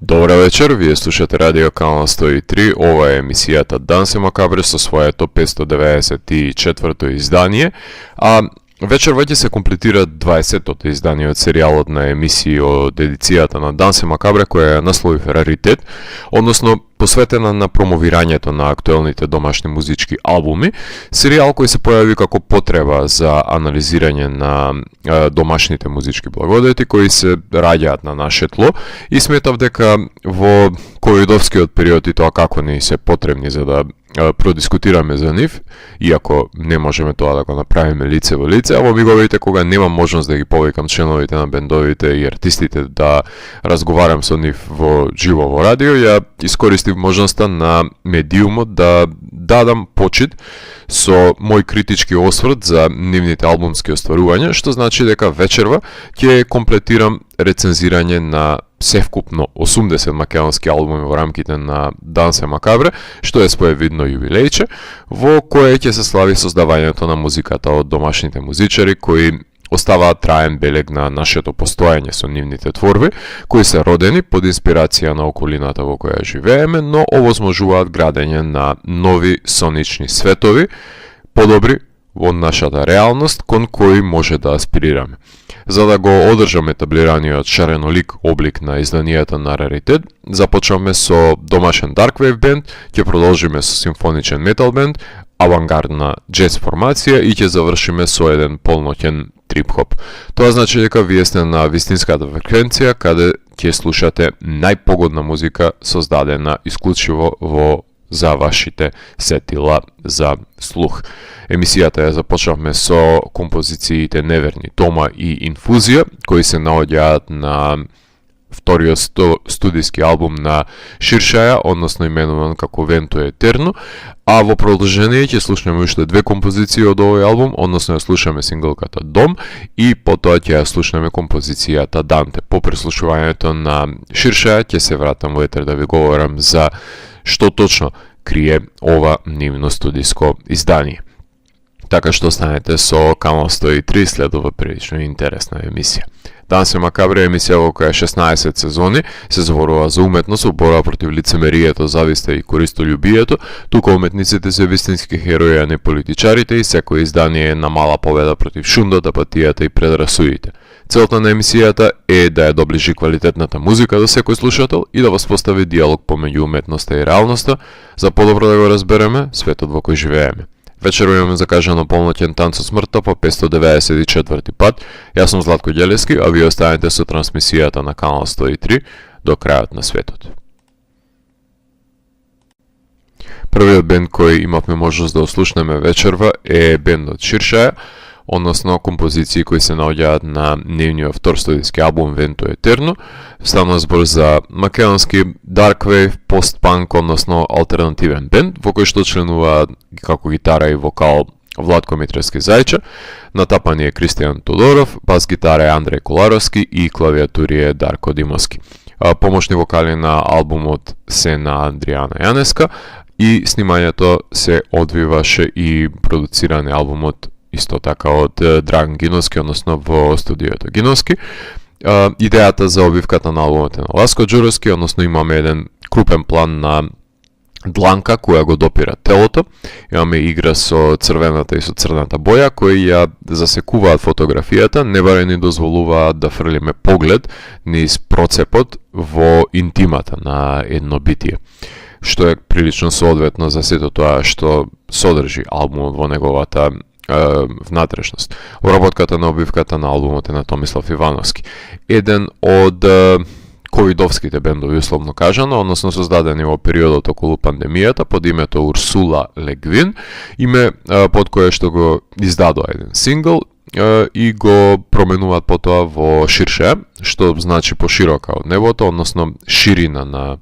Добра вечер, вие слушате Радио Канал 103, ова е емисијата Дансе Макабре со своето 594-то издание, а вечерва ќе се комплетира 20-тото издание од серијалот на емисии од едицијата на Дансе Макабре, која е насловив Раритет, односно посветена на промовирањето на актуелните домашни музички албуми, серијал кој се појави како потреба за анализирање на домашните музички благодети кои се раѓаат на наше тло и сметав дека во ковидовскиот период и тоа како ни се потребни за да продискутираме за нив, иако не можеме тоа да го направиме лице во лице, а во миговите кога немам можност да ги повикам членовите на бендовите и артистите да разговарам со нив во живо во радио, ја искористив можноста на медиумот да дадам почит со мој критички осврт за нивните албумски остварувања, што значи дека вечерва ќе комплетирам рецензирање на севкупно 80 македонски албуми во рамките на Дансе Макабре, што е своевидно јубилејче, во кое ќе се слави создавањето на музиката од домашните музичари кои оставаат траен белег на нашето постоење со нивните творби, кои се родени под инспирација на околината во која живееме, но овозможуваат градење на нови сонични светови, подобри во нашата реалност, кон кои може да аспирираме. За да го одржаме таблираниот шаренолик облик на изданијата на Раритет, започваме со домашен дарквейв бенд, ќе продолжиме со симфоничен метал бенд, авангардна джез формација и ќе завршиме со еден полноќен трип-хоп. Тоа значи дека вие сте на вистинската фреквенција каде ќе слушате најпогодна музика создадена исклучиво за вашите сетила за слух. Емисијата ја започнавме со композициите Неверни Тома и Инфузија, кои се наоѓаат на вториот студиски албум на Ширшаја, односно именуван како Венто Етерно, а во продолжение ќе слушнеме уште две композиции од овој албум, односно ја слушаме синглката Дом и потоа ќе ја слушнеме композицијата Данте. По преслушувањето на Ширшаја ќе се вратам во етер да ви говорам за што точно крие ова нивно студиско издание. Така што останете со Канал 103, следува прилично интересна емисија. Дансе Макабре е емисија во која 16 сезони се зборува за уметност, борба против лицемерието, зависта и користолюбието, тука уметниците се вистински херои, а не политичарите и секој издание е на мала победа против шундата, апатијата и предрасудите. Целта на емисијата е да ја доближи квалитетната музика до секој слушател и да воспостави диалог помеѓу уметноста и реалноста, за подобро да го разбереме светот во кој живееме. Вечерва имаме закажано полноќен танц со смртта по 594 пат. Јас сум Златко Ѓелевски, а вие останете со трансмисијата на Канал 103 до крајот на светот. Првиот бенд кој имавме можност да ослушнеме вечерва е бендот Ширшаја, односно композиции кои се наоѓаат на нивниот втор студиски албум Венто Етерно. Стана збор за македонски дарквейв, постпанк, односно алтернативен бенд, во кој што членуваат како гитара и вокал Владко Митревски Зајче, на тапани е Кристијан Тодоров, бас гитара е Андреј Коларовски и клавиатури е Дарко Димовски. Помошни вокали на албумот се на Андријана Јанеска и снимањето се одвиваше и продуциране албумот исто така од Драган Гиновски, односно во студиото Гиновски. Идејата за обивката на албумот е на Ласко Ѓуровски, односно имаме еден крупен план на дланка која го допира телото. Имаме игра со црвената и со црната боја кои ја засекуваат фотографијата, не баре ни дозволуваат да фрлиме поглед низ процепот во интимата на едно битие, што е прилично соодветно за сето тоа што содржи албумот во неговата внатрешност. Обработката на обивката на албумот е на Томислав Ивановски. Еден од ковидовските бендови, условно кажано, односно создадени во периодот околу пандемијата под името Урсула Легвин, име под кое што го издадоа еден сингл и го променуваат потоа во Ширшаја, што значи поширока од небото, односно ширина на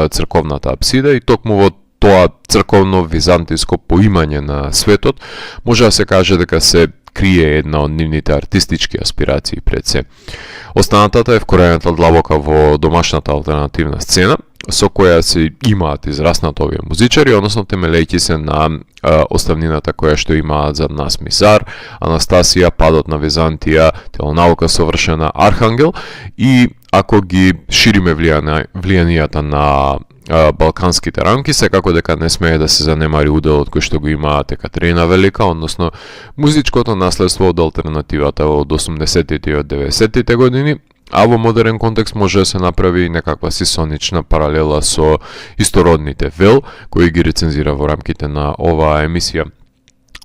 црковната апсида, и токму во тоа црковно-византиско поимање на светот, може да се каже дека се крие една од нивните артистички аспирации пред се. Останатата е вкорената длабока во домашната алтернативна сцена, со која се имаат израснат овие музичари, односно темелејќи се на оставнината која што имаат зад нас Мизар, Анастасија, Падот на Византија, Телонаука совршена, Архангел и ако ги шириме влијанијата на балканските рамки, секако дека не смее да се занемари уделот кој што го имаат Екатерина Велика, односно музичкото наследство од алтернативата од 80-тите и од 90-тите години, а во модерен контекст може да се направи некаква сисонична паралела со истородните Вел, кои ги рецензира во рамките на оваа емисија.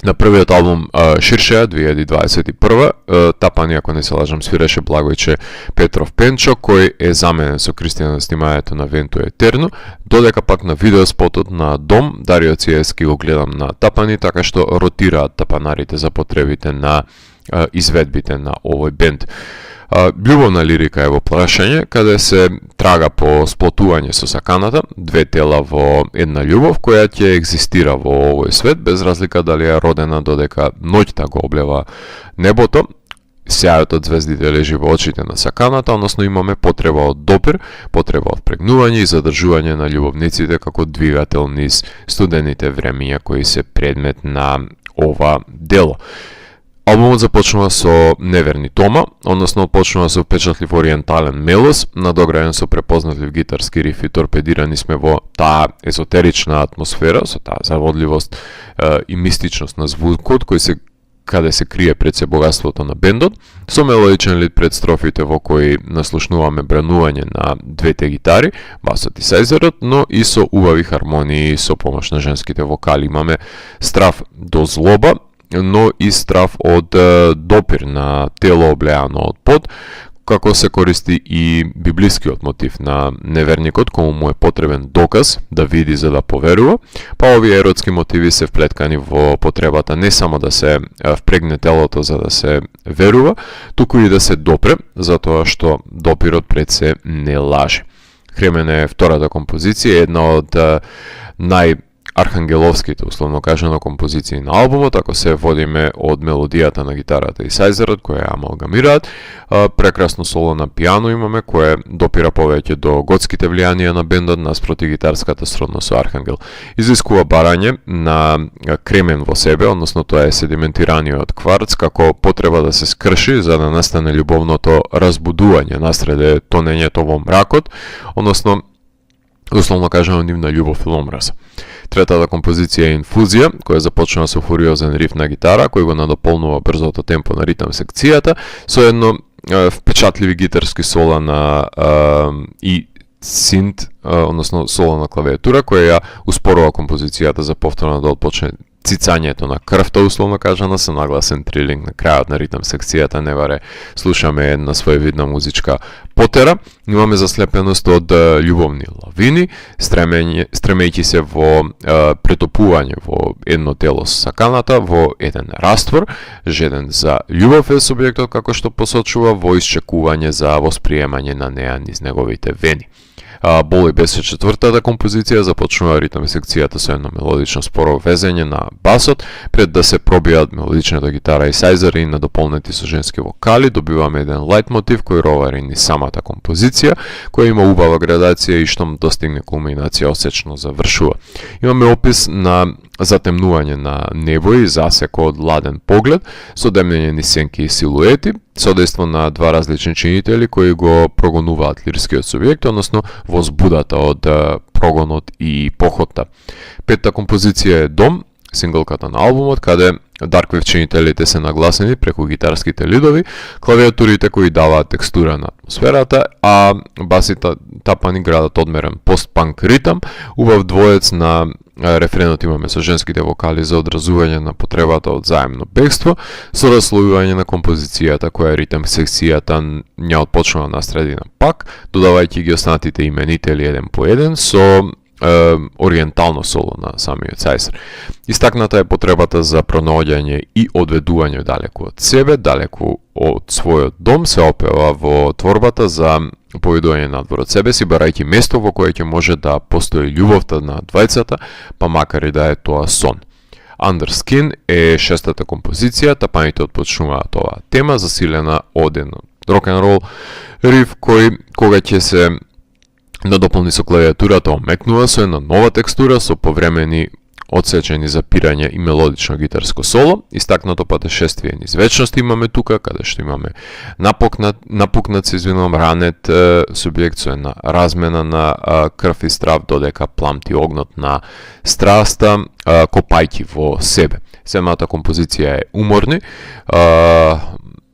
На првиот албум Ширшеја 2021, тапани, ако не се лажам, свиреше Благојче Петров Пенчо, кој е заменен со Кристина на снимањето на Венто Етерно, додека пак на видеоспотот на Дом, Дарио Циевски го гледам на тапани, така што ротираат тапанарите за потребите на изведбите на овој бенд. Љубовна лирика е во прашање, каде се трага по сплотување со саканата, две тела во една љубов, која ќе екзистира во овој свет, без разлика дали е родена додека ноќта го облева небото, сеајот од звездите лежи во очите на саканата, односно имаме потреба од допир, потреба од прегнување и задржување на љубовниците како двигател низ студените времиња кои се предмет на ова дело. Албумот започнува со неверни тома, односно почнува со впечатлив ориентален мелос, надограден со препознатлив гитарски риф и торпедирани сме во таа езотерична атмосфера, со таа заводливост и мистичност на звукот, каде се крие пред се богатството на бендот, со мелодичен лид пред строфите во кои наслушнуваме бранување на двете гитари, басот и сајзерот, но и со убави хармонии со помош на женските вокали. Имаме страв до злоба, но и страв од допир на тело облеано од пот, како се користи и библискиот мотив на неверникот, кому му е потребен доказ да види за да поверува, па овие еротски мотиви се вплеткани во потребата не само да се впрегне телото за да се верува, туку и да се допре, затоа што допирот пред се не лаже. Хремен е втората композиција, една од архангеловските, условно кажано, композиции на албумот, ако се водиме од мелодијата на гитарата и сајзерот, која амалгамираат. Прекрасно соло на пијано имаме, кое допира повеќе до готските влијанија на бендот, наспроти гитарската сродност со Архангел. Изискува барање на кремен во себе, односно тоа е седиментираниот кварц, како потреба да се скрши за да настане љубовното разбудување насреде тонењето во мракот, односно, условно кажано, нивна љубов и омраз. Третата композиција е Инфузија, која започнува со фуриозен риф на гитара, кој го надополнува брзото темпо на ритам секцијата, со едно впечатливи гитарски сола на и синт, односно соло на клавиатура, која ја успорува композицијата за повторно да отпочне цицањето на крвта, условно кажано, со нагласен трилинг на крајот на ритам секцијата, не варе слушаме една своевидна музичка потера. Имаме заслепеност од љубовни лавини, стремејќи се во претопување во едно тело со саканата, во еден раствор, жеден за љубов е субјектот, како што посочува, во исчекување за восприемање на неа низ неговите вени. Боли беше четвртата композиција, започнува ритам секцијата со едно мелодично споро везење на басот, пред да се пробијат мелодичната гитара и сајзери и надополнети со женски вокали, добиваме еден лајт мотив кој ровари ни самата композиција, која има убава градација и штом достигне кулминација осечно завршува. Имаме опис на затемнување на небо и засеко од ладен поглед, со демнење сенки и силуети, содејство на два различни чинители кои го прогонуваат лирскиот субјект, односно возбудата од прогонот и похотта. Петта композиција е Дом, синглката на албумот, каде Darkwave чинителите се нагласени преку гитарските лидови, клавиатурите кои даваат текстура на атмосферата, а басите тапани градат одмерен пост-панк ритам, убав двоец на рефренот имаме со женските вокали за одразување на потребата од заемно бегство, со раслојување на композицијата која ритам секцијата ја отпочнува на средина пак, додавајќи ги останатите именители еден по еден со ориентално соло на самиот сајзер. Истакната е потребата за пронаоѓање и одведување далеку од себе, далеку од својот дом, се опева во творбата за поведување надвор од себе си, барајќи место во кое ќе може да постои љубовта на двајцата, па макар и да е тоа сон. Under Skin е шестата композиција, тапаните отпочнуваат оваа тема, засилена од еден рок-н-рол риф кој кога ќе се надополни со клавиатурата омекнува со една нова текстура, со повремени одсечени за пирање и мелодично гитарско соло, истакнато патешествие низ вечност имаме тука, каде што имаме напукнат се ранет субјект со една размена на крв и страв додека пламти огнот на страста, копајќи во себе. Семата композиција е уморни,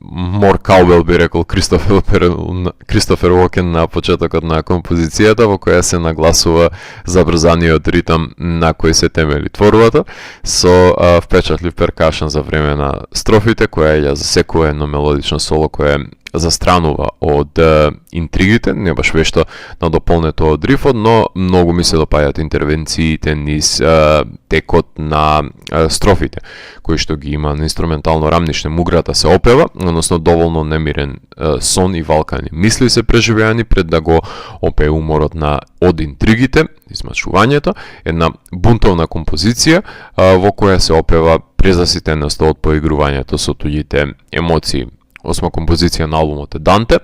Мор Кауел би рекол Кристофер Уокен на почетокот на композицијата, во која се нагласува забрзаниот ритам на кој се темели творбата, со впечатлив перкашн за време на строфите, која ја засекува едно мелодично соло кое застранува од интригите, не баш вешто надополнето од рифот, но многу ми се допаѓаат интервенциите низ текот на строфите, кои што ги има на инструментално рамниште. Муграта се опева, односно доволно немирен сон и валкани мисли се преживеани пред да го опее уморот од интригите, измачувањето, една бунтовна композиција во која се опева презаситеноста од поигрувањето со туѓите емоции. Осма композиција на албумот е Данте,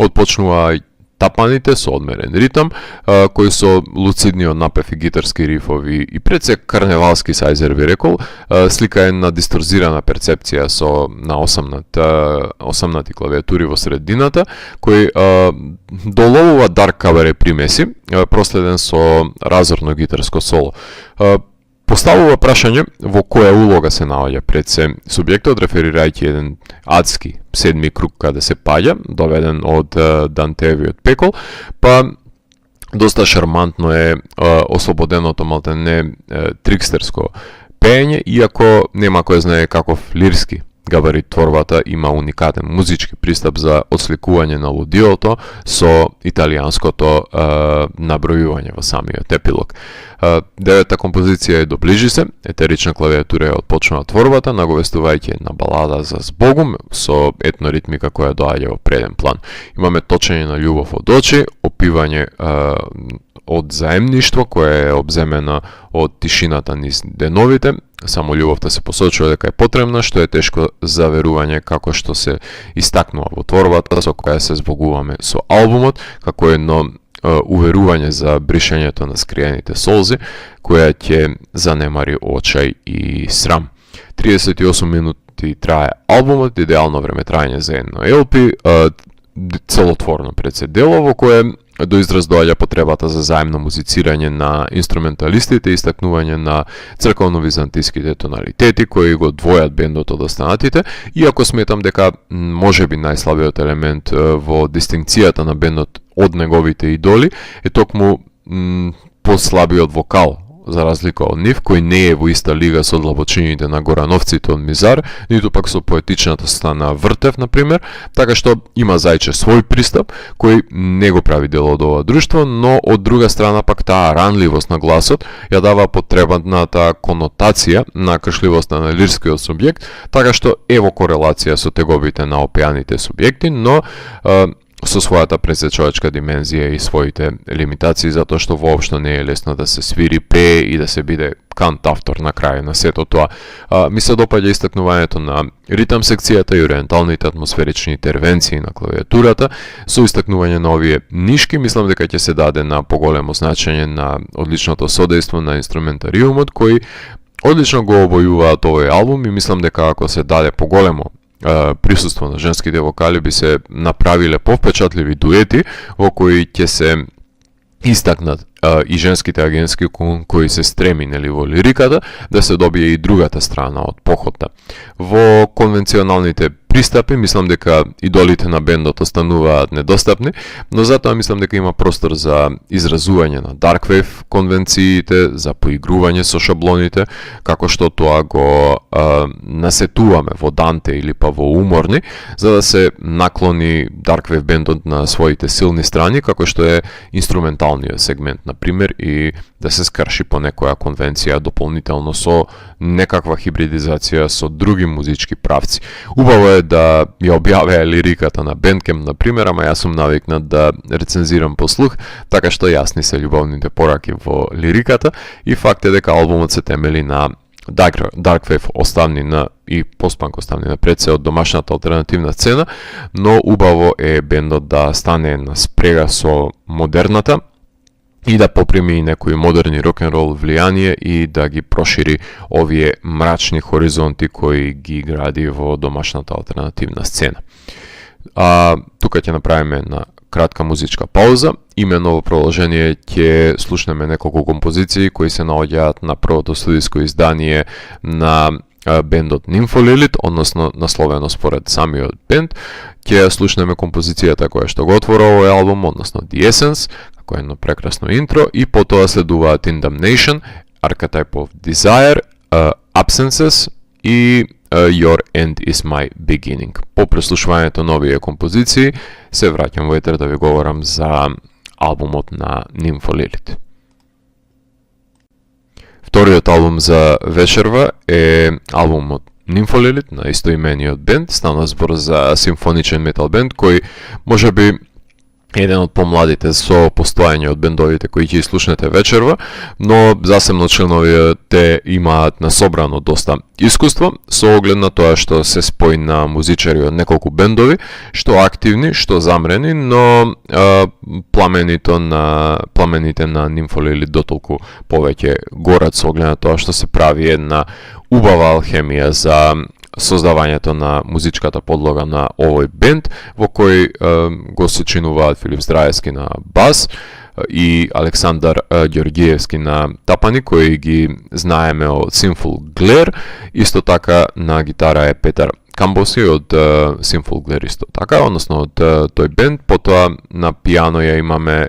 отпочнува тапаните со одмерен ритам, кој со луцидниот напев и гитарски рифови и пред се карневалски сајзер би рекол, слика една дисторзирана перцепција на осамнати клавиатури во средината, кој доловува дарк кабаре примеси, проследен со разорно гитарско соло. Поставува прашање во која улога се наоѓа пред се субјектот, реферирајќи еден адски седми круг каде се паѓа, доведен од Дантевиот пекол, па доста шармантно е ослободеното малтене трикстерско пеење, иако нема кој знае каков лирски габарит творбата, има уникатен музички пристап за отсликување на лудиото со италијанското набројување во самиот епилог. Девета композиција е Доближи се, етерична клавиатура е отпочнува творбата, наговестувајќи една балада за збогум со етноритмика која доаѓа во преден план. Имаме точење на љубов од очи, опивање од заемништво која е обземена од тишината низ деновите, само љубовта се посочува дека е потребна, што е тешко за верување како што се истакнува во творбата со која се збогуваме со албумот, како едно уверување за бришењето на скриените солзи, која ќе занемари очај и срам. 38 минути трае албумот, идеално време трајање за едно LP, целотворно председело во кое до израз доаѓа потребата за заемно музицирање на инструменталистите и истакнување на црковно-византиските тоналитети кои го двојат бендот од останатите, иако сметам дека можеби најслабиот елемент во дистинкцијата на бендот од неговите идоли е токму послабиот вокал, за разлика од нив, кој не е во иста лига со длабочините на Горановците од Мизар, ниту пак со поетичната на Вртев, например, така што има зајче свој пристап, кој не го прави дел од ова друштво, но од друга страна пак таа ранливост на гласот ја дава потребната конотација на кршливоста на лирскиот субјект, така што е во корелација со тегобите на опеаните субјекти, но со својата пресечовачка димензија и своите лимитации, затоа што воопшто не е лесно да се свири, пее и да се биде кантавтор на крај на сето тоа. Ми се допаѓа истакнувањето на ритам секцијата и ориенталните атмосферични интервенции на клавиатурата, со истакнување на овие нишки, мислам дека ќе се даде на поголемо значење на одличното содејство на инструментариумот, кој одлично го обојуваат овој албум и мислам дека ако се даде поголемо присуство на женските вокали би се направиле повпечатливи дуети во кои ќе се истакнат и женските агенски кои се стреми во лириката да се добие и другата страна од походта. Во конвенционалните пристапи мислам дека идолите на бендот остануваат недостапни, но затоа мислам дека има простор за изразување на Dark Wave конвенциите, за поигрување со шаблоните, како што тоа го насетуваме во Данте или па во Уморни, за да се наклони Dark Wave бендот на своите силни страни, како што е инструменталниот сегмент, например, и да се скрши по некоја конвенција дополнително со некаква хибридизација со други музички правци. Убаво е да ја објавеа лириката на Bandcamp, например, ама јас сум навикнат да рецензирам по слух, така што јасни се љубовните пораки во лириката и факт е дека албумот се темели на Dark Wave оставнина и постпанк оставнина пред се од домашната алтернативна сцена, но убаво е бендот да стане на спрега со модерната и да поприми некои модерни рок-н-рол влијание и да ги прошири овие мрачни хоризонти кои ги гради во домашната алтернативна сцена. Тука ќе направиме една кратка музичка пауза. Имено во продолжение ќе слушнеме неколку композиции кои се наоѓаат на првото студиско издание на бендот Nympholilith, односно насловено според самиот бенд. Ќе слушнеме композицијата која што го отвора овој албум, односно The Essence, како едно прекрасно интро, и потоа следуваат Indamnation, Archetype of Desire, Absences и Your End is My Beginning. По преслушувањето на овие композиции се враќам во етер да ви говорам за албумот на Nympholilith. Вториот албум за вечерва е албумот Nympholilith на истоимениот бенд. Стана збор за симфоничен метал бенд кој можеби еден од помладите со постојање од бендовите кои ќе слушнете вечерва, но засебно членовите имаат насобрано доста искуство со оглед на тоа што се спои на музичари од неколку бендови, што активни, што замрени, но пламените на Nympholilith дотолку повеќе горат со оглед на тоа што се прави една убава алхемија за создавањето на музичката подлога на овој бенд, во кој го сочинуваат Филип Здраевски на бас и Александар Ѓорѓиевски на тапани, кои ги знаеме од Sinful Glare. Исто така на гитара е Петар Камбоси од Sinful Glare исто така, односно од тој бенд. Потоа на пијано ја имаме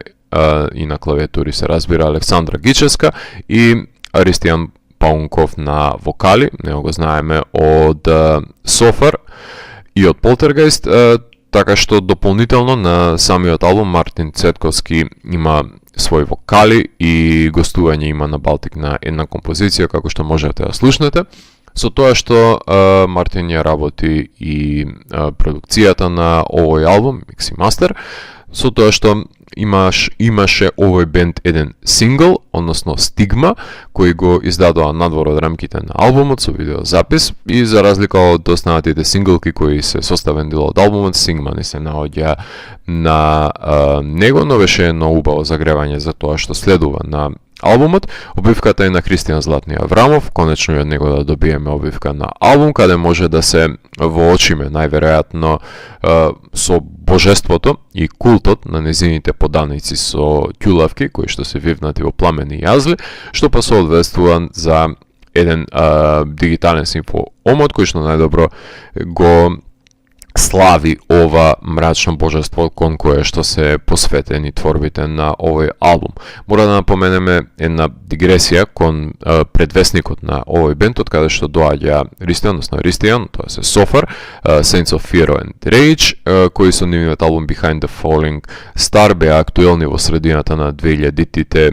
и на клавиатури се разбира Александра Гичевска и Аристијан Паунков на вокали, него го знаеме од Софар и од Полтергејст, така што дополнително на самиот албум Мартин Цетковски има своји вокали и гостување има на Балтик на една композиција, како што можете да слушнете. Со тоа што Мартин ја работи и продукцијата на овој албум, Mix и Master, со тоа што имаше овој бенд еден сингл, односно Стигма, кој го издадоа надвор од рамките на албумот со видеозапис, и за разлика од останатите синглки кои се составен дел од албумот, Стигма не се наоѓа на него, но беше едно убаво загревање за тоа што следува на албумот. Обивката е на Христијан Златни Аврамов, конечно и од него да добиеме обивка на албум, каде може да се воочиме најверојатно со божеството и култот на незините поданици со ќулавки, кои што се вивнати во пламени јазли, што па соодветствува за еден дигитален симфоомот, кој што најдобро го слави ова мрачно божество кон кое што се посветени творбите на овој албум. Мора да напоменеме една дигресија кон предвесникот на овој бенд, од каде што доаѓа Ристијан, тоа се Софар, Saints of Fear and Rage, кои со нивниот албум Behind the Falling Star беа актуелни во средината на 2000-тите,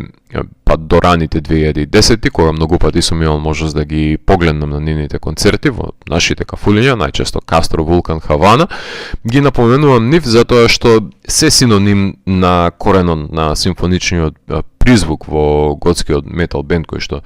па до раните 2010-ти, кога многу пати сум имал можност да ги погледнам на нивните концерти во нашите кафулиња, најчесто Кастро, Вулкан, Хавана. Ги напоменувам нив затоа што се синоним на коренот на симфоничниот призвук во готскиот метал бенд кој што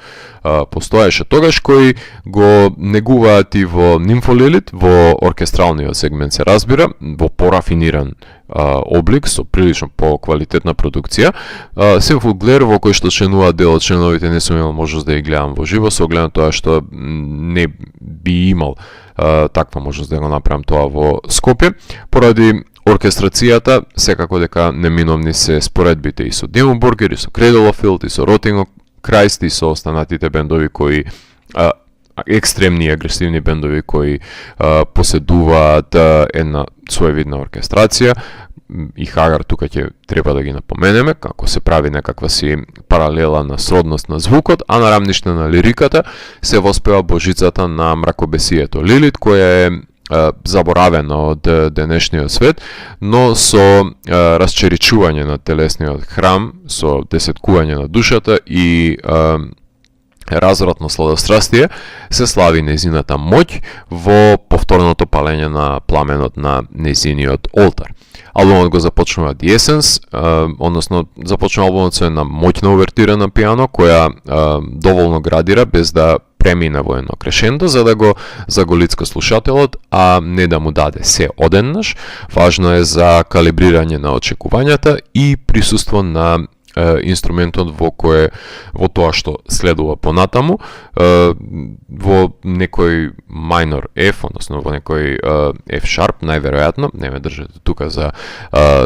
постоеше тогаш, кој го негуваат и во Nympholilith, во оркестралниот сегмент се разбира, во порафиниран облик, со прилично по-квалитетна продукција. Sinful Glare, во кој што членуваат дел од членовите, не сум имал можност да ги гледам во живо, со оглед на тоа што не би имал таква можност да го направам тоа во Скопје. Поради оркестрацијата, секако дека неминовни се споредбите и со Dimmu Borgir, и со Cradle of Filth, и со Rotting Christ, и со останатите бендови кои екстремни и агресивни бендови кои поседуваат една своевидна оркестрација. И Хагар тука ќе треба да ги напоменеме, како се прави некаква си паралела на сродност на звукот, а на рамниште на лириката се воспева божицата на мракобесието Лилит, која е заборавена од денешниот свет, но со расчеричување на телесниот храм, со десеткување на душата и развратно сладострастие, се слави незината моќ во повторното палење на пламенот на незиниот олтар. Албумот го започнува The Essence, односно започнува албумот со една моќна увертира на пијано, која доволно градира без да премине во едно крешендо, за да го заголицка слушателот, а не да му даде се одеднаш. Важно е за калибрирање на очекувањата и присуство на инструментот во тоа што следува понатаму, во некој minor F, односно во некој F sharp, најверојатно, не ме држите тука за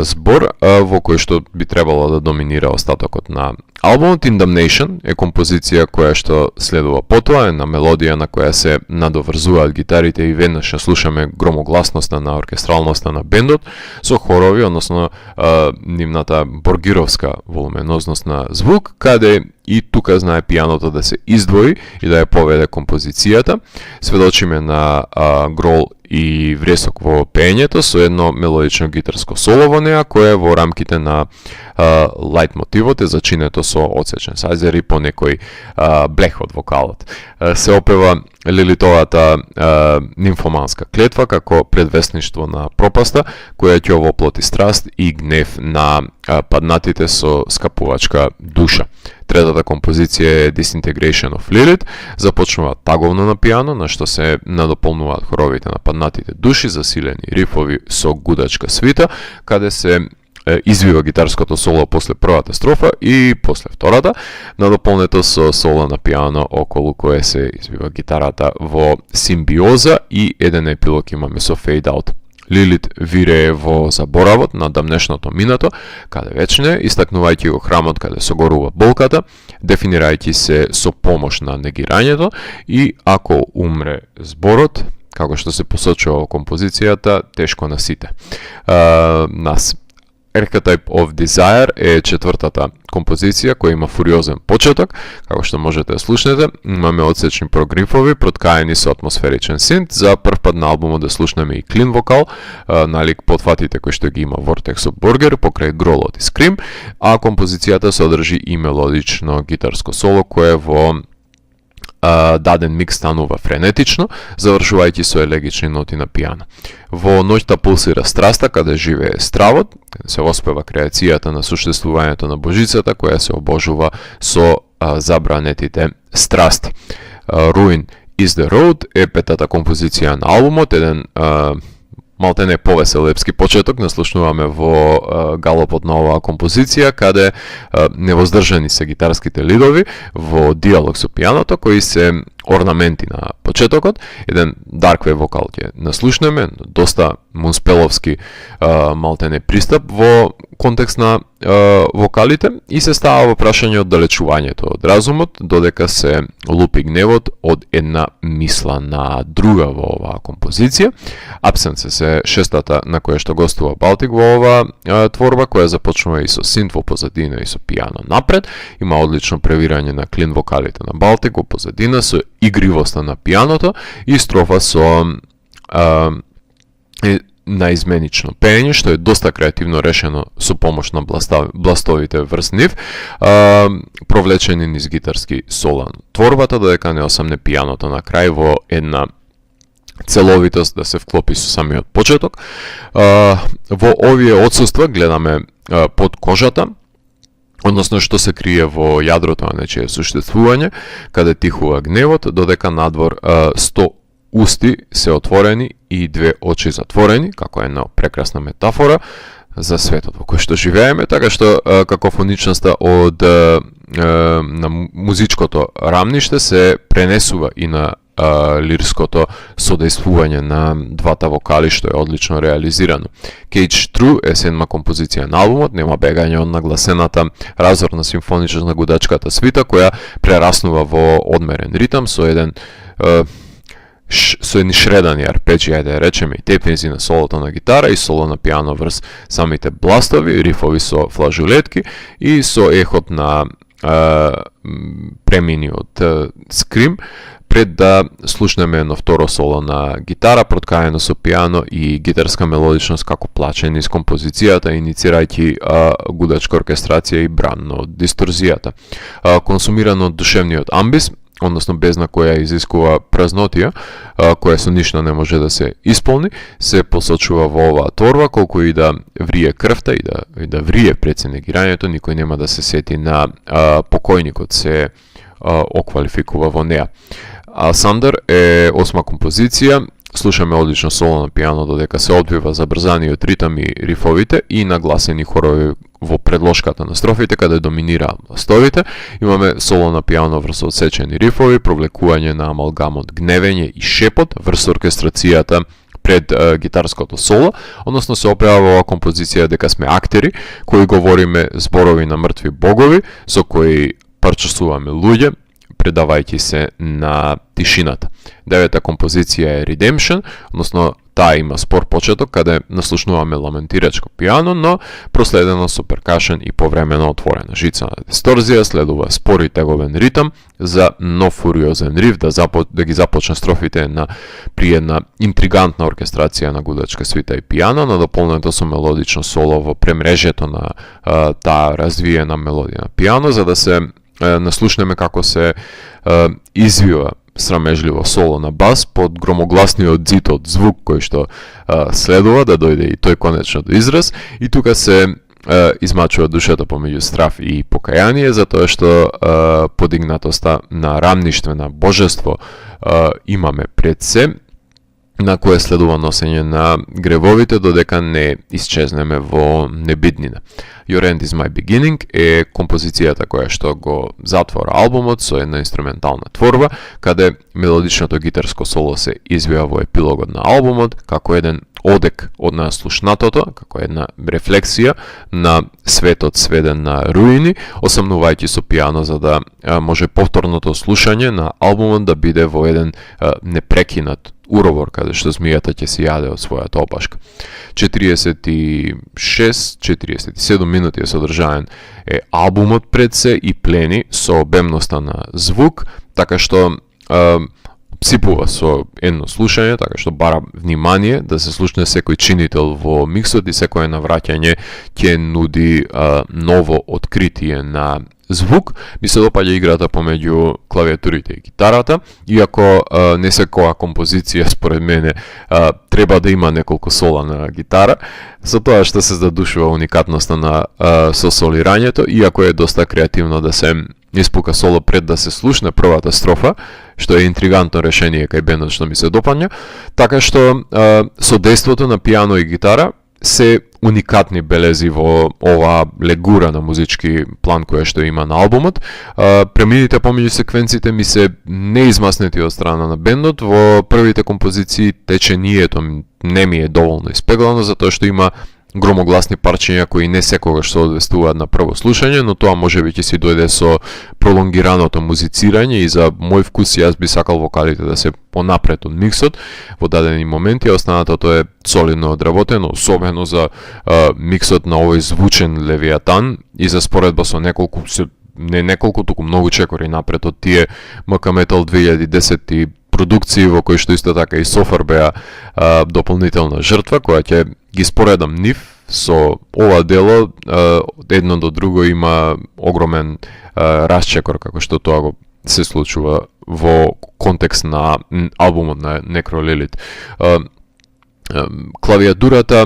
збор, во кој што би требало да доминира остатокот на албумот. Indamnation е композиција која што следува потоа, една мелодија на која се надоврзуваат гитарите и веднаш ја слушаме громогласноста на оркестралноста на бендот со хорови, односно нивната боргировска волуменозност на звук, каде и тука знае пијаното да се издвои и да ја поведе композицијата. Сведочиме на грол и вресок во пеењето со едно мелодично гитарско соло во неа, кое во рамките на лајт мотивот е зачинето со одсечен сајзер и по некој блех од вокалот. Се опева Лилитовата нимфоманска клетва како предвестништво на пропаста, која ќе воплоти страст и гнев на паднатите со скапувачка душа. Третата композиција е Disintegration of Lilith, започнува таговно на пијано, на што се надополнуваат хоровите на паднатите души, засилени рифови со гудачка свита, каде се извива гитарското соло после првата строфа и после втората, надополнето со соло на пијано околу кое се извива гитарата во симбиоза и еден епилог имаме со Fade Out. Лилит вирее во заборавот на дамнешното минато, каде вечне, истакнувајќи го храмот каде согорува болката, дефинирајќи се со помош на негирањето и ако умре зборот, како што се посочува во композицијата, тешко на сите. Нас Archetype of Desire е четвртата композиција која има фуриозен почеток, како што можете да слушнете. Имаме одсечни прогрифови, проткаени со атмосферичен синт. За прв пат на албумот да слушнеме и клин вокал, налик потфатите кои што ги има Vortex од Burger, покрај гролот и скрим, а композицијата содржи и мелодично гитарско соло кое во даден микс станува френетично, завршувајќи со елегични ноти на пијано. Во ноќта пулсира страста, каде живее стравот, се оспева креацијата на суштествувањето на Божицата, која се обожува со забранетите страсти. Ruin is the Road е петата композиција на албумот, еден малтене повесел епски почеток наслушнуваме во галопот на оваа композиција, каде невоздржани се гитарските лидови во диалог со пијаното, кои се орнаменти на почетокот. Еден даркве вокал ќе наслушнеме, доста мунспеловски малтене пристап во контекст на вокалите и се става во прашање оддалечувањето од разумот, додека се лупи гневот од една мисла на друга во оваа композиција. Absence се шестата на која што гостува Балтик во оваа творба, која започнува и со синт во позадина и со пијано напред. Има одлично превирање на клин вокалите на Балтик во позадина со игривоста на пијаното и строфа со наизменично пеење, што е доста креативно решено со помош на бластовите врз нив, провлечени низ гитарски соло. Творбата додека не осамне пијаното на крај во една целовитост да се вклопи со самиот почеток. Во овие отсуства гледаме под кожата, односно што се крие во јадрото на нечие суштествување, каде тихува гневот, додека надвор 100 усти се отворени и 2 очи затворени, како една прекрасна метафора за светот во кој што живееме, така што какофоничноста од на музичкото рамниште се пренесува и на лирското содействување на двата вокали, што е одлично реализирано. Cage True е седма композиција на албумот, нема бегање од нагласената разорна симфонична гудачката свита, која прераснува во одмерен ритам со еден со едни шредани арпеджи, ајде речеме, и тепензи на солото на гитара и соло на пијано врз самите бластови, рифови со флажулетки и со ехот на премини од скрим, пред да слушнеме едно второ соло на гитара, проткаено со пијано и гитарска мелодичност како плаче низ композицијата, иницирајќи гудачка оркестрација и бран од дисторзијата. Консумирано од душевниот амбис, односно бездна која изискува празнотија, која со ништо не може да се исполни, се посочува во оваа творба, колку и да врие крвта и да врие пред се негирањето, никој нема да се сети на покојникот, се оквалификува во неа. Сандер е осма композиција, слушаме одлично соло на пијано додека се одвива забрзаниот ритам и рифовите и нагласени хорови во предложката на строфите каде доминираат гласовите. Имаме соло на пијано врз одсечени рифови, провлекување на амалгамот гневење и шепот врз оркестрацијата пред гитарското соло, односно се опрева во оваа композиција дека сме актери кои говориме зборови на мртви богови со кои парчесуваме луѓе, предавајќи се на тишината. Девета композиција е Redemption, односно таа има спор почеток каде наслушнуваме ламентирачко пијано, но проследено со перкашен и повремено отворена жица на дисторзија, следува спор и теговен ритам за нов фуриозен риф да ги започне строфите при една интригантна оркестрација на гудачка свита и пијано, надополнето со мелодично соло во премрежјето на таа развиена мелодија на пијано, за да се наслушнеме како се извива срамежливо соло на бас под громогласниот зид од звук кој што следува да дојде и тој конечно до израз, и тука се измачува душата помеѓу страф и покаяние, затоа што подигнатоста на рамништвена божество имаме пред се, на кое следува носење на гревовите додека не исчезнеме во небитнина. Your End is My Beginning е композицијата која што го затвора албумот со една инструментална творба, каде мелодичното гитарско соло се извива во епилогот на албумот, како еден одек од наслушнатото, како една рефлексија на светот сведен на руини, осамнувајќи со пијано за да може повторното слушање на албумот да биде во еден непрекинат уровор каде што змијата ќе се јаде од својата опашка. 46-47 минути е содржаен албумот пред се и плени со обемноста на звук, така што сипува со едно слушање, така што бара внимание да се слушне секој чинител во миксот и секој навраќање ќе нуди ново откритие на звук. Ми се допаѓа играта помеѓу клавиатурите и гитарата, иако не секоја композиција според мене треба да има неколку сола на гитара, со тоа што се задушува уникатноста на сосолирањето, иако е доста креативно да се испука соло пред да се слушне првата строфа, што е интригантно решение кај бендот што ми се допаѓа, така што со дејството на пијано и гитара се уникатни белези во оваа легура на музички план која што има на албумот. Премините помеѓу секвенците ми се неизмаснети од страна на бендот. Во првите композиции течението не ми е доволно испеглано, затоа што има громогласни парчиња кои не секогаш се одвестуваат на прво слушање, но тоа можеби ќе си дојде со пролонгираното музицирање и за мој вкус јас би сакал вокалите да се понапред од миксот во дадени моменти, а останатото е солидно одработено, особено за миксот на овој звучен Левијатан и за споредба со неколку туку многу чекори напред од тие МК Метал 2010 продукции во кои што исто така и Софар беа дополнителна жртва која ќе ги споредам нив со ова дело, едно до друго има огромен расчекор како што тоа го се случува во контекст на албумот на Necrolilith. Клавиатурата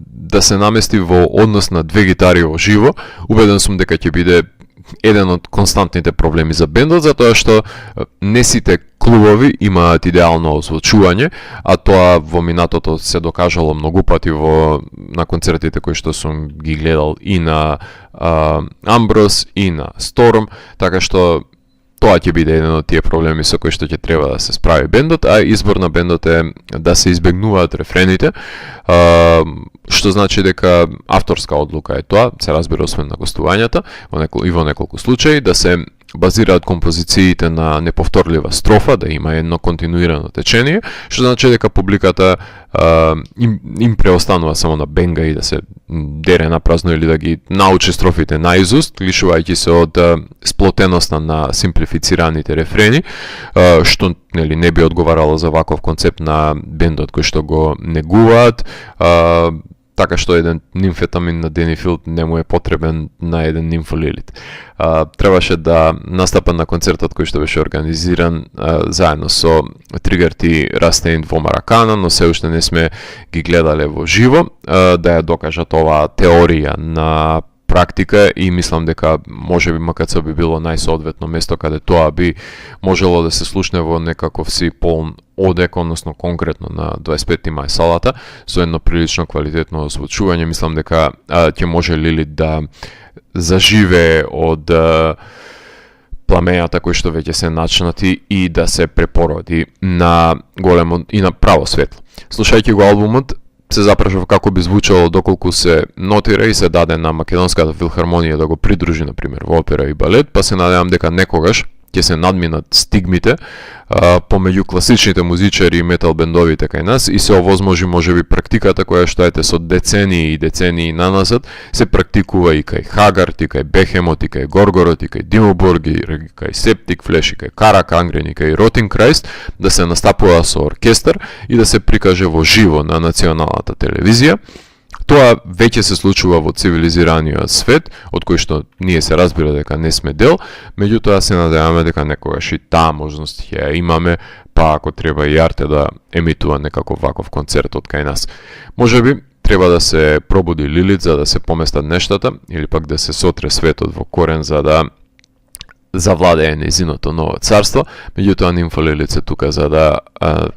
да се намести во однос на две гитари во живо, убеден сум дека ќе биде еден од константните проблеми за бендот, затоа што не сите клубови имаат идеално озвучување, а тоа во минатото се докажало многу пати на концертите кои што сум ги гледал и на Амброс и на Storm, така што тоа ќе биде еден од тие проблеми со кои што ќе треба да се справи бендот, а избор на бендот е да се избегнуваат рефрените, што значи дека авторска одлука е тоа, се разбира освен на гостувањата, и во неколку случаи, да се базираат композициите на неповторлива строфа, да има едно континуирано течение, што значи дека публиката им преостанува само на бенга и да се дере на празно или да ги научи строфите наизуст, лишувајќи се од сплотеноста на симплифицираните рефрени, што не би одговарало за ваков концепт на бендот кој што го негуваат, така што еден нимфетамин на Денифилд не му е потребен на еден нимфолилит. Требаше да настапа на концертот кој што беше организиран заедно со Тригерти Растейн во Маракана, но се уште не сме ги гледале во живо, да ја докажат оваа теорија на практика и мислам дека можеби МКЦ би било најсоодветно место каде тоа би можело да се слушне во некаков си полн одек, односно конкретно на 25 мај салата, со едно прилично квалитетно озвучување. Мислам дека ќе може Лилит да заживее од пламењата кои што веќе се начнати и да се препороди на големо и на право светло. Слушајќи го албумот, се запрашав како би звучало доколку се нотира и се даде на Македонската филхармонија да го придружи, например, во опера и балет, па се надевам дека некогаш ќе се надминат стигмите помеѓу класичните музичари и метал бендовите кај нас и се овозможи можеби практиката која што ете со децении и децении наназад се практикува и кај Хагарт, и кај Бехемот, и кај Горгорот, и кај Димоборг, и кај Септик Флеш, и кај Карак Ангрен, и кај Ротинкрайст, да се настапува со оркестар и да се прикаже во живо на националната телевизија. Тоа веќе се случува во цивилизираниот свет, од кој што ние се разбира дека не сме дел, меѓутоа се надеваме дека некогаш и таа можност ќе имаме, па ако треба и Арте да емитува некаков ваков концерт од кај нас. Можеби треба да се пробуди Лилит за да се поместат нештата, или пак да се сотре светот во корен за да завладее незиното ново царство, меѓутоа нимфа Лилит се тука за да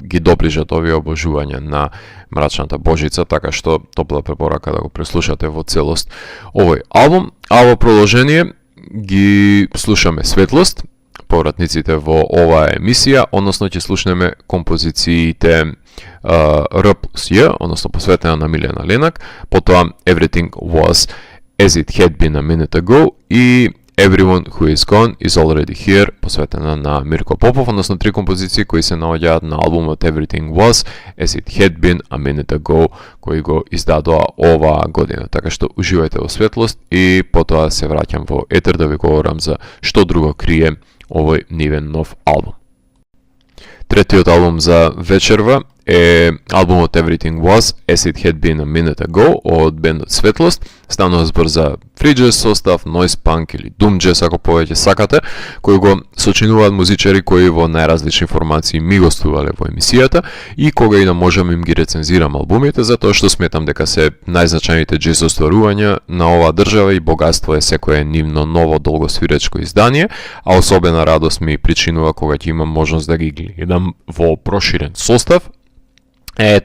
ги доближат овие обожувања на мрачната Божица, така што топла препорака да го преслушате во целост овој албум. А во продолжение ги слушаме Светлост, повратниците во оваа емисија, односно ќе слушнеме композициите R+J, односно посветена на Милена Ленак, потоа Everything Was As It Had Been a Minute Ago и Everyone Who Is Gone Is Already Here, посветена на Мирко Попов, односно три композиции кои се наоѓаат на албумот Everything Was As It Had Been a Minute Ago, кој го издадоа оваа година. Така што уживајте во Светлост и потоа се враќам во етер да ви говорам за што друго крие овој нивен нов албум. Третиот албум за вечерва е албумот Everything Was As It Had Been a Minute Ago од бендот Светлост. Станува збор за free jazz состав, noise punk или doom jazz ако повеќе сакате, кои го сочинуваат музичари кои во најразлични формации ми гостувале во емисијата и кога и да можам им ги рецензирам албумите, затоа што сметам дека се најзначајните джез остварувања на оваа држава и богатство е секое нивно ново долгосвиречко издание, а особена радост ми причинува кога ќе имам можност да ги гледам во проширен состав.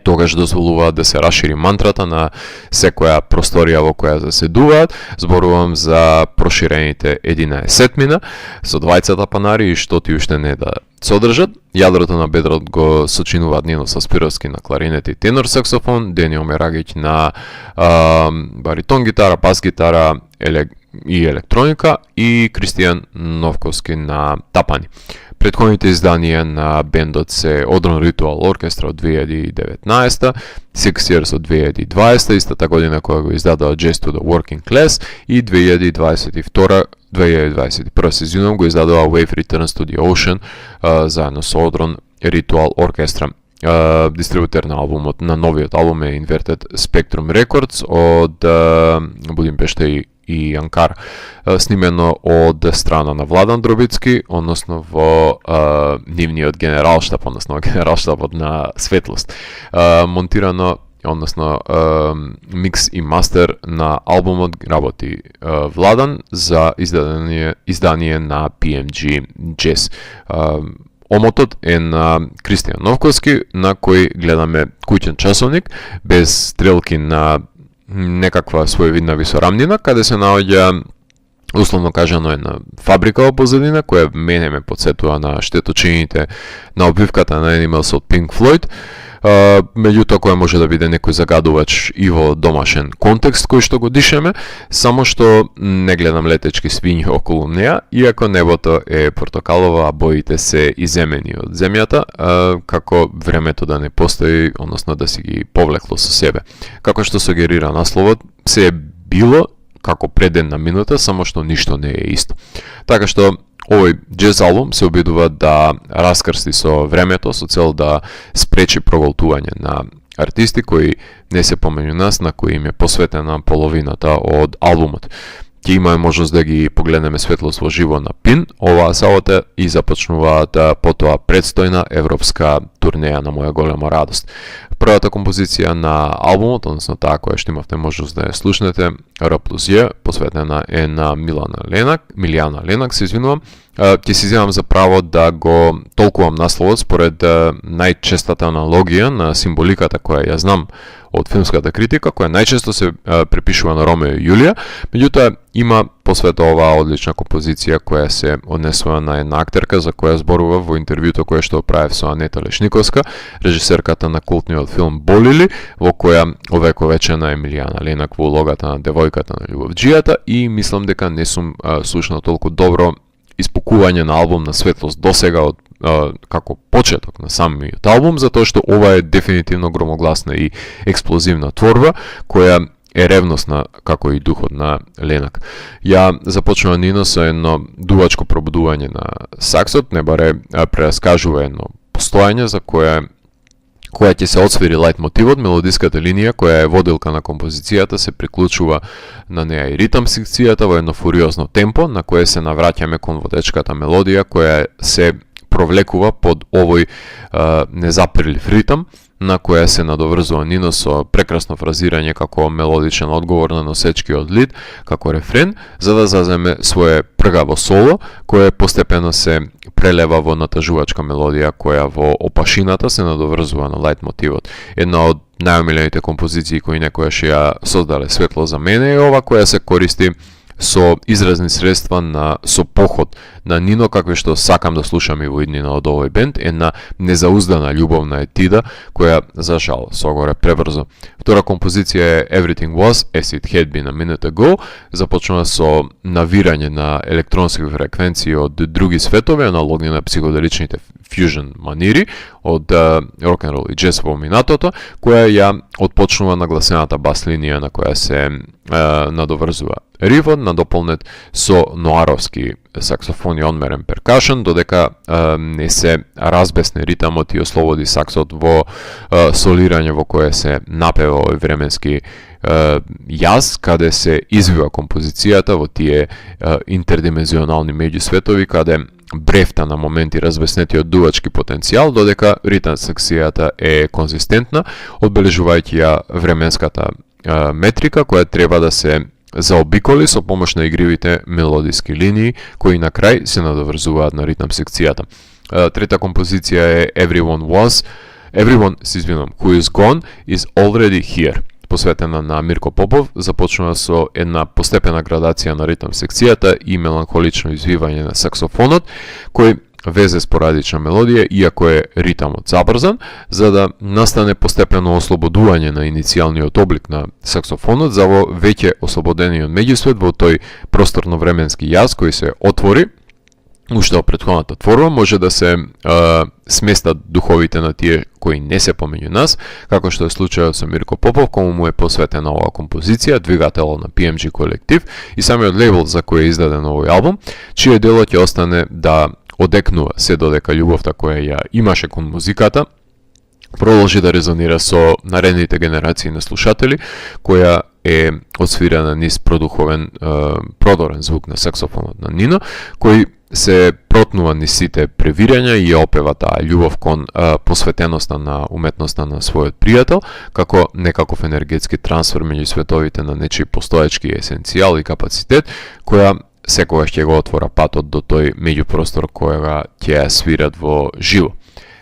Тогаш дозволуваат да се расшири мантрата на секоја просторија во која заседуваат. Зборувам за проширените 11-мина со двајцата панари и што ти уште не да содржат. Јадрото на бедрот го сочинуваат Нино Саспировски на кларинет и тенор саксофон, Денио Мерагиќ на баритон гитара, бас гитара и електроника и Кристијан Новковски на тапани. Претходните изданија на бендот се Odron Ritual Orchestra од 2019, Six Years од 2020, истата година која го издадоа Jazz to the Working Class и 2021 се извинувам, го издадоа Wave Returns to the Ocean заедно со Odron Ritual Orchestra. Дистрибутер на албумот, на новиот албум е Inverted Spectrum Records од Будимпешта и Анкара, снимено од страна на Владан Дробицки, односно во нивниот генералштаб, односно генералштабот на Светлост. Монтирано, односно микс и мастер на албумот работи Владан за издание на PMG Jazz. Омотот е на Кристијан Новковски, на кој гледаме куќен часовник, без стрелки на некаква своевидна висорамнина, каде се наоѓа, условно кажано, една фабрика во позадина, која мене ме подсетува на штеточините на обвивката на Animals од Pink Floyd, меѓутоа која може да биде некој загадувач и во домашен контекст кој што го дишеме, само што не гледам летечки свињи околу неа, иако небото е портокалово, а боите се иземени од земјата, како времето да не постои, односно да си ги повлекло со себе. Како што сугерира насловот, се е било како пред една минута, само што ништо не е исто. Така што овој джез албум се обидува да раскрсти со времето со цел да спречи проголтување на артисти кои не се помеѓу нас, на кои им е посветена половината од албумот. Ќе имаме можност да ги погледнеме Светлост во живо на ПИН оваа сабота и започнуваат потоа предстојна европска турнеја на моја голема радост. Првата композиција на албумот, односно таа која што имавте можност да ја слушнете, Р плюс Ј, посветена е на Милијана Ленак, се извинувам. Ќе си земам за право да го толкувам насловот според најчестата аналогија на символиката која ја знам од филмската критика, која најчесто се препишува на Ромео и Јулија, меѓутоа има посвета оваа одлична композиција која се однесува на една актерка за која зборува во интервјуто кое што правев со Анета Лешниковска, режисерката на култниот филм Болили, во која овековечена е Милијана Ленак во улогата на девојката на љубовџијата, и мислам дека не сум слушнал толку добро испукување на албум на светлост досега од како почеток на самиот албум, затоа што ова е дефинитивно громогласна и експлозивна творба која е ревностна како и духот на Ленак. Ја започнува Нино со едно дувачко пробудување на саксот, не баре прераскажува едно постојање за која ќе се отсвири лајт мотивот, мелодиската линија која е водилка на композицијата се приклучува на неа и ритам секцијата во едно фуриозно темпо на кое се навраќаме кон водечката мелодија која се провлекува под овој незапирлив ритам на која се надоврзува Нино со прекрасно фразирање како мелодичен одговор на носечкиот лид, како рефрен, за да заземе свое пргаво соло, кое постепено се прелева во натажувачка мелодија која во опашината се надоврзува на лајт мотивот. Една од најомилените композиции кои некојаш ја создале светло за мене е ова која се користи со изразни средства со поход на Нино, какви што сакам да слушам и во иднина од овој бенд, една незауздана љубовна етида, која, за жал, согоре пребрзо. Втора композиција е Everything Was As It Had Been a Minute Ago, започнува со навирање на електронски фреквенции од други светови, аналогни на психоделичните фьюжн манири од рок-н-рол и джез во минатото, која ја отпочнува нагласената бас линија на која се надоврзува ривот, надополнет со ноаровски саксофон и одмерен перкашен, додека не се разбесне ритамот и ослободи саксот во солирање во кое се напева овој временски јаз, каде се извива композицијата во тие интердимензионални меѓусветови, каде брефта на моменти разбеснетиот дувачки потенцијал, додека ритм секцијата е конзистентна, одбележувајќи ја временската метрика која треба да се заобиколи со помош на игривите мелодиски линии кои на крај се надоврзуваат на ритм секцијата. Трета композиција е Everyone Who Is Gone Is Already Here, посветена на Мирко Попов, започнува со една постепена градација на ритм секцијата и меланхолично извивање на саксофонот, кој везе спорадична мелодија, иако е ритамот забрзан, за да настане постепено ослободување на иницијалниот облик на саксофонот за во веќе ослободениот меѓусвет во тој просторно-временски јаз кој се отвори. Уште од претходната творба може да се сместат духовите на тие кои не се помеѓу нас, како што е случајот со Мирко Попов, кому му е посветена оваа композиција, двигатело на PMG колектив и самиот лейбл за кој е издаден овој албум, чие дело ќе остане да одекнува се додека љубовта која ја имаше кон музиката продолжи да резонира со наредните генерации на слушатели, која е отсвирена низ продорен звук на саксофонот на Нино, кој се протнува низ сите превирања и опева таа љубов кон посветеноста на уметноста на својот пријател, како некаков енергетски трансфер меѓу световите на нечи постоечки есенцијал и капацитет, која секогаш ќе го отвора патот до тој меѓупростор која ќе ја свират во живо.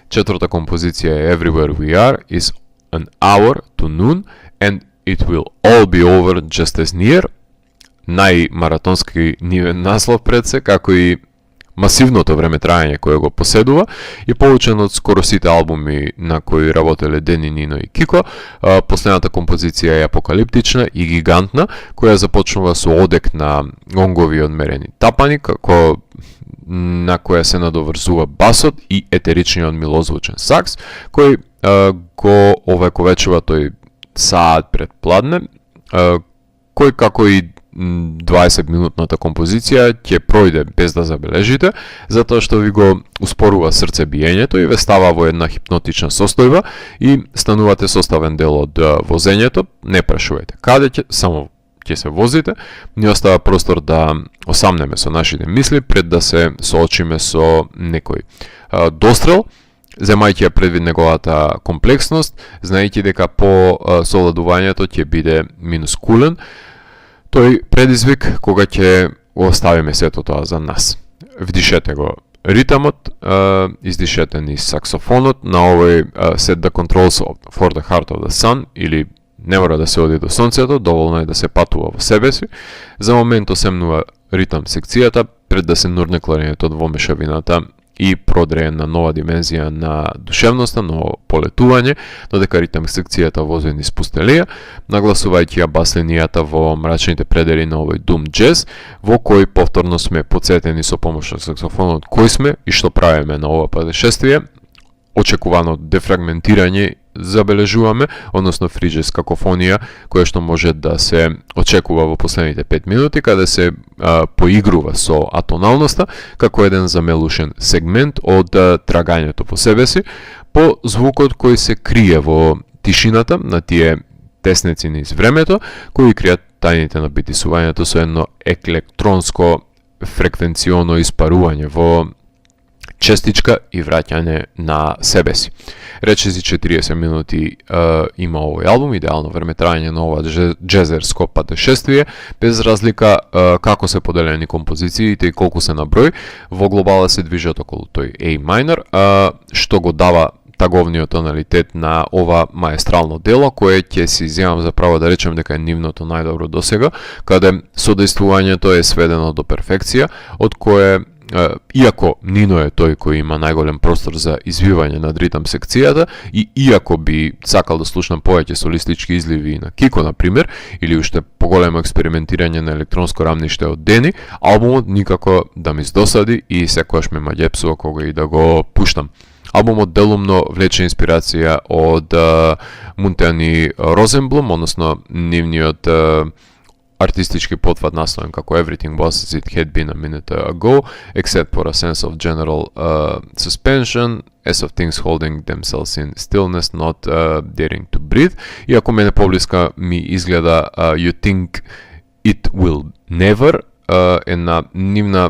Четврта композиција е Everywhere We Are Is An Hour to Noon and It Will All Be Over Just As Near. Најмаратонски нивен наслов пред се, како и масивното време трајање кое го поседува, е получен од скоро сите албуми на кои работеле Дени, Нино и Кико. Последната композиција е апокалиптична и гигантна, која започнува со одек на гонгови одмерени тапани, како на која се надоврзува басот и етеричниот милозвучен сакс, кој го овековечува тој саат пред пладне, кој како и 20-минутната композиција ќе пројде без да забележите, затоа што ви го успорува срцебиењето и ве става во една хипнотична состојба и станувате составен дел од возењето. Не прашувајте каде ќе, само ќе се возите. Ни остава простор да осамнеме со нашите мисли пред да се соочиме со некој дострел земајќи ја предвид неговата комплексност, знаејќи дека по совладувањето ќе биде минускулен, тој предизвик кога ќе оставиме сето тоа за нас. Вдишете го ритамот, издишете низ саксофонот на овој Set the Controls for the Heart of the Sun, или не мора да се оди до сонцето, доволно е да се патува во себе си. За момент осемнува ритам секцијата, пред да се нурне кларинетот во мешавината и продрее на нова димензија на душевноста, ново полетување, додека ритам секцијата вози низ пустелија, нагласувајќи ја бас-линијата во мрачните предели на овој Doom Jazz, во кој повторно сме подсетени со помош на саксофонот кој сме и што правиме на ова патешествие. Очекувано дефрагментирање забележуваме, односно фриџес какофонија, која што може да се очекува во последните 5 минути, каде се поигрува со атоналноста, како еден замелушен сегмент од трагањето по себе си, по звукот кој се крие во тишината на тие теснеци низ времето, кои кријат тајните на битисувањето со едно електронско фреквенционо испарување во честичка и враќање на себе си. Речиси 40 минути има овој албум, идеално време трајање на ова джезерско патешествие, без разлика како се поделени композициите и колку се на број, во глобала се движат околу тој A minor, што го дава таговниот тоналитет на ова маестрално дело, кое ќе си земам за право да речем дека е нивното најдобро досега, каде содействувањето е сведено до перфекција, од кое иако Нино е тој кој има најголем простор за извивање над ритам секцијата и иако би сакал да слушнам повеќе солистички изливи на Кико, например, или уште поголемо експериментирање на електронско рамниште од Дени, албумот никако да ми здосади и секогаш ме маѓепсува кога и да го пуштам. Албумот делумно влече инспирација од Мунтеани Розенблум, односно нивниот артистички потват насловен како Everything Was As It Had Been a Minute Ago, except for a sense of general suspension, as of things holding themselves in stillness, not daring to breathe. Иако мене поблиска ми изгледа You Think It Will Never, една нивна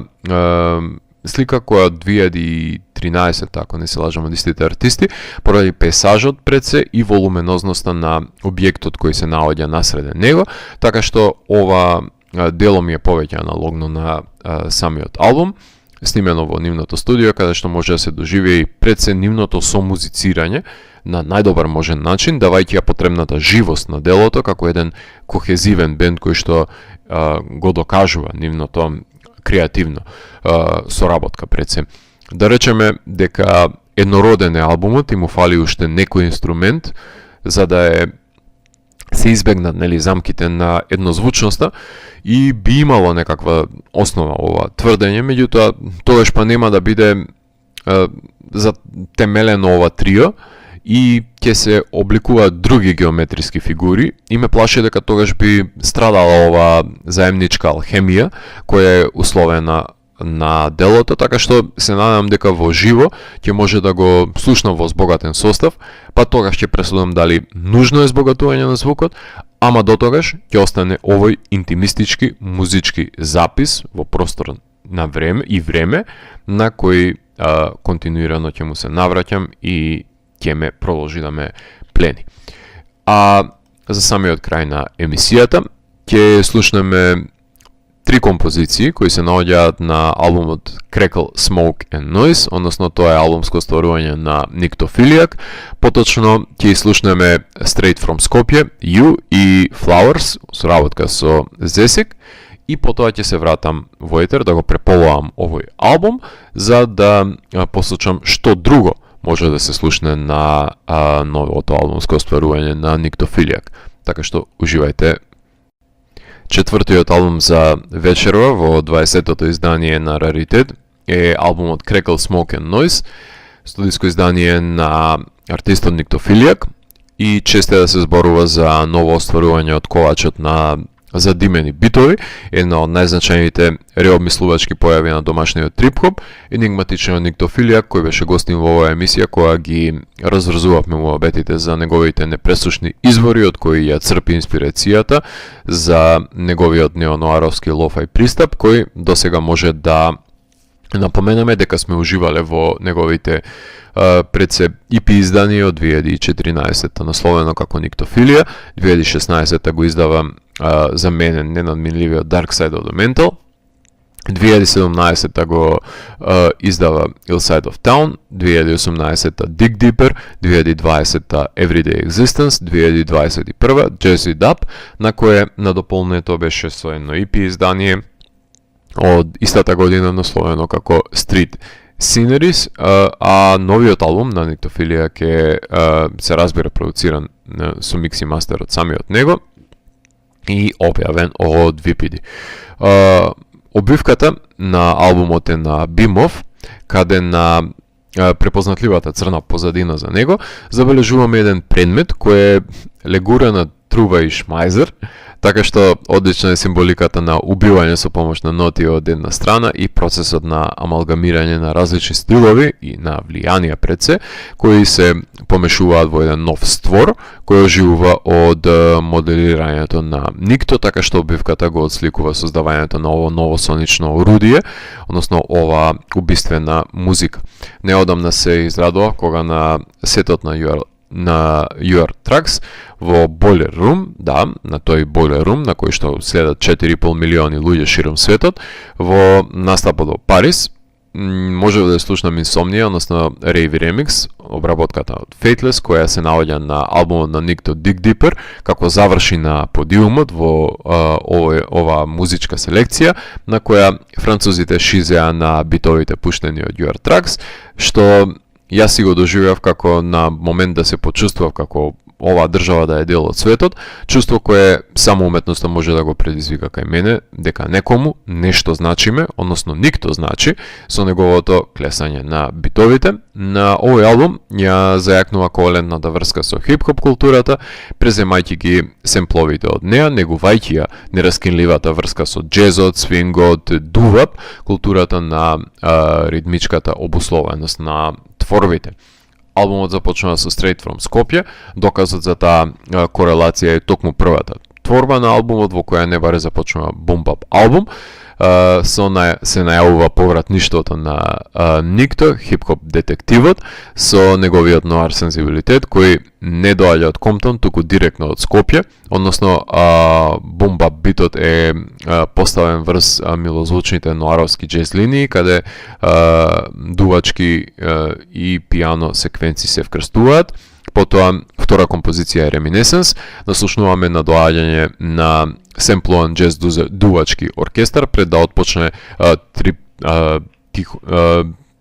слика која од 2013, ако не се лажам, од истите артисти, поради пейсажот пред се и волуменозноста на објектот кој се наоѓа насреден него, така што ова дело ми е повеќе аналогно на самиот албум, снимено во нивното студио, каде што може да се доживее и пред се нивното somuzicирање на најдобар можен начин, давајќи ја потребната живост на делото, како еден кохезивен бенд кој што го докажува нивното креативно соработка пред се. Да речеме дека еднороден е албумот и му фали уште некој инструмент за да се избегнат замките на еднозвучноста и би имало некаква основа ова тврдење, меѓутоа тогаш па нема да биде затемелено ова трио и ќе се обликуваат други геометриски фигури и ме плаши дека тогаш би страдала ова заемничка алхемија која е условена на делото, така што се надевам дека во живо ќе може да го слушнам во збогатен состав, па тогаш ќе пресудам дали нужно е збогатување на звукот, ама до тогаш ќе остане овој интимистички музички запис во простор на време на кој континуирано ќе му се навраќам и ќе ме продолжи да ме плени. А за самиот крај на емисијата ќе слушнеме три композиции кои се наоѓаат на албумот Crackle, Smoke and Noise, односно тоа е албумско стварување на Nyctophiliac. Поточно ќе слушнеме Straight from Skopje, You и Flowers, соработка со Zesik, и потоа ќе се вратам во етер да го преполувам овој албум за да послушам што друго може да се слушне на новото албумско стварување на Nyctophiliac. Така што уживајте. Четвртиот албум за вечерва во 20-тото издание на Раритет е албумот Crackle, Smoke and Noise, студиско издание на артистот Nyctophiliac и често е да се зборува за ново остварување од ковачот на задимени битови, една од најзначајните реобмислувачки појави на домашниот трип-хоп, енигматичниот Nyctophiliac кој беше гостин во оваа емисија која ги разврзувавме муабетите за неговите непресушни извори од кои ја црпи инспирацијата за неговиот неонуаровски лофај пристап кој досега може да Напоменаме дека сме уживале во неговите пред се EP изданија од 2014 насловено како Никтофилија, 2016 го издава за мене ненадминливиот Dark Side of the Mental, 2017 го издава Ill Side of Town, 2018 Dig Deeper, 2020 Everyday Existence, 2021 Jazzy Dub, на кое надополнето беше со едно EP издание од истата година насловено како Street Sceneries, а новиот албум на Никтофилија ќе се разбира продуциран со микс и мастер од самиот него и објавен од VPD. Обвивката на албумот е на Бимов, каде на препознатливата црна позадина за него забележуваме еден предмет кој е легурана труба и шмајзер, така што одлична е символиката на убивање со помош на ноти од една страна и процесот на амалгамирање на различни стилови и на влијанија пред се, кои се помешуваат во еден нов створ, кој оживува од моделирањето на Никто, така што обивката го отсликува создавањето на ово ново сонично орудие, односно ова убиствена музика. Неодамна се израдува кога на сетот на Your Tracks во Boiler Room, да, на тој Boiler Room, на кој што следат 4,5 милиони луѓе широм светот, во настапот во Париз, може да слушнам Insomnia, односно Rave Remix, обработката од Fateless, која се наоѓа на албумот на Никто Dig Deeper, како заврши на подиумот во ова музичка селекција, на која французите шизеа на битовите пуштени од Your Tracks, што јас си го доживеав како на момент да се почувствував како оваа држава да е дел од светот, чувство кое само уметноста може да го предизвика кај мене, дека некому нешто значиме, односно Никто значи, со неговото клесање на битовите. На овој албум ја зајакнува коалентната врска со хип-хоп културата, преземајќи ги семпловите од неа, негувајќи ја нераскинливата врска со джезот, свингот, дувап, културата на ритмичката обусловеност на творбите. Албумот започнува со Straight from Skopje, доказот за таа корелација е токму првата творба на албумот во која не баре започнува бум-бап албум, се најавува повратништвото на Никто, хип-хоп детективот, со неговиот ноар сензибилитет, кој не доаѓа од Комптон, туку директно од Скопје, односно бум-бап битот е поставен врз милозвучните ноаровски джез линии, каде дувачки и пиано секвенци се вкрстуваат. Потоа, втора композиција е Reminiscence, наслушнуваме на доаѓање на семплован джез дувачки оркестар пред да отпочне